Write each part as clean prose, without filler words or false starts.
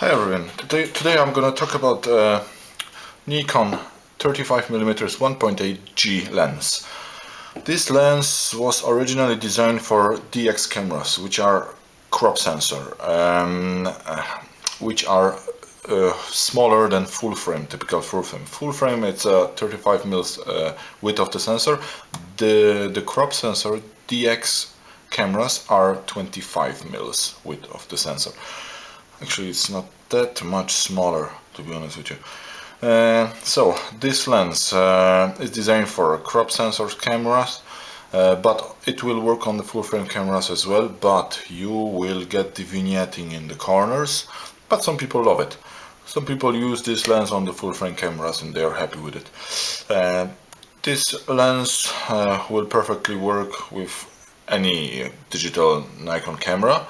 Hi everyone. Today I'm gonna talk about Nikon 35mm 1.8G lens. This lens was originally designed for DX cameras, which are crop sensor, which are smaller than full frame, typical full frame. Full frame it's a 35mm width of the sensor. The crop sensor DX cameras are 25mm width of the sensor. Actually, it's not that much smaller, to be honest with you. So this lens is designed for crop sensors cameras, but it will work on the full frame cameras as well. But you will get the vignetting in the corners. But some people love it. Some people use this lens on the full frame cameras and they are happy with it. This lens will perfectly work with any digital Nikon camera.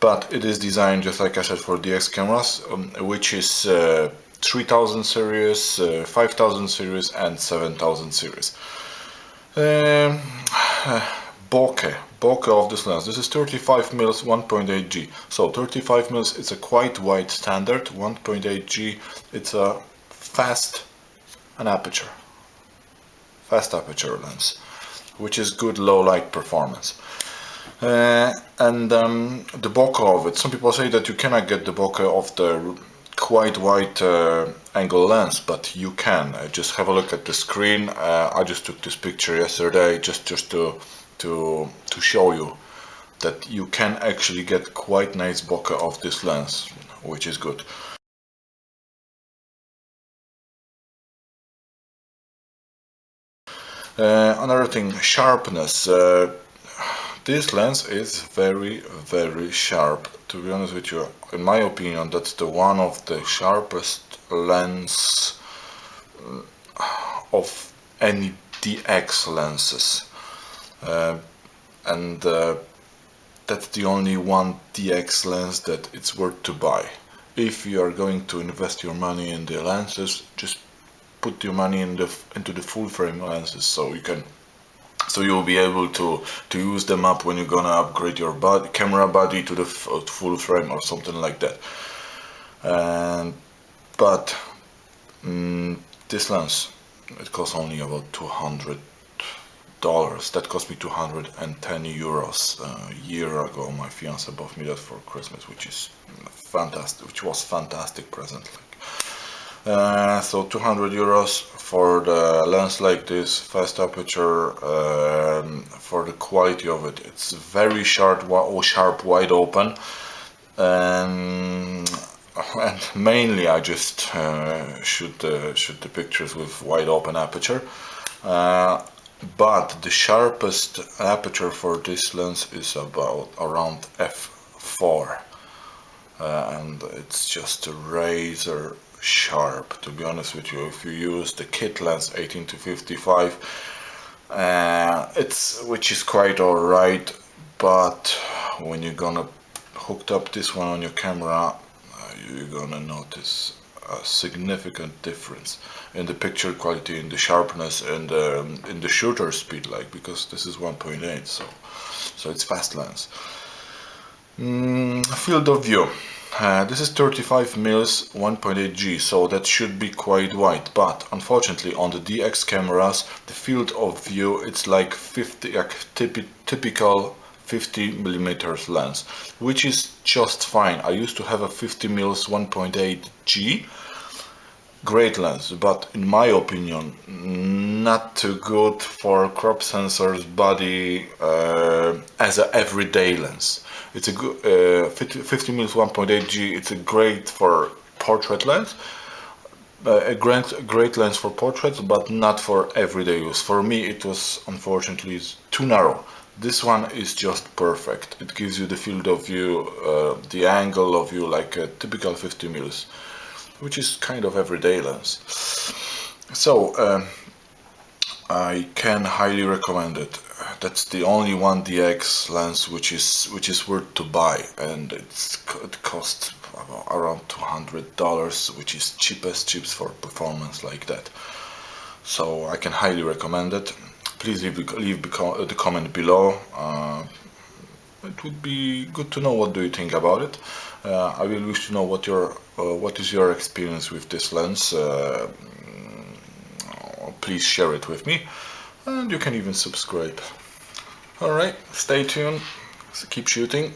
But it is designed, just like I said, for DX cameras, which is 3000 series, 5000 series, and 7000 series. Bokeh of this lens. This is 35mm 1.8G. So 35mm it's a quite wide standard. 1.8G it's a fast aperture lens, which is good low light performance. The bokeh of it, some people say that you cannot get the bokeh of the quite wide angle lens, but you can. Just have a look at the screen. I just took this picture yesterday just to show you that you can actually get quite nice bokeh of this lens, which is good. Another thing, sharpness. This lens is very sharp. To be honest with you, in my opinion, that's the one of the sharpest lens of any DX lenses, and that's the only one DX lens that it's worth to buy. If you are going to invest your money in the lenses, just put your money into the full frame lenses, so you'll be able to use them up when you're gonna upgrade your camera body to the full frame or something like that. But this lens, it costs only about $200. That cost me 210 euros a year ago. My fiance bought me that for Christmas, which is fantastic. Which was fantastic present. So 200 euros for the lens like this, fast aperture, for the quality of it. It's very sharp, wide open, and mainly I just shoot the pictures with wide open aperture. But the sharpest aperture for this lens is around f4, and it's just a razor sharp, to be honest with you. If you use the kit lens 18 to 55, which is quite alright, but when you're gonna hook up this one on your camera, you're gonna notice a significant difference in the picture quality, in the sharpness, and in the shutter speed, because this is 1.8, so it's fast lens. Field of view. This is 35mm 1.8G, so that should be quite wide, but unfortunately on the DX cameras the field of view it's like typical 50mm lens, which is just fine. I used to have a 50mm 1.8G, great lens, but in my opinion not too good for crop sensors body as an everyday lens. It's a good 50mm 1.8G. It's a great for portrait lens, a great lens for portraits, but not for everyday use. For me, it was unfortunately too narrow. This one is just perfect. It gives you the field of view, the angle of view like a typical 50mm, which is kind of everyday lens. So I can highly recommend it. That's the only one DX lens which is worth to buy, and it costs around $200, which is cheapest for performance like that. So I can highly recommend it. Please leave the comment below. it would be good to know what do you think about it. I will wish to know what is your experience with this lens. Please share it with me, and you can even subscribe. All right, stay tuned. Keep shooting.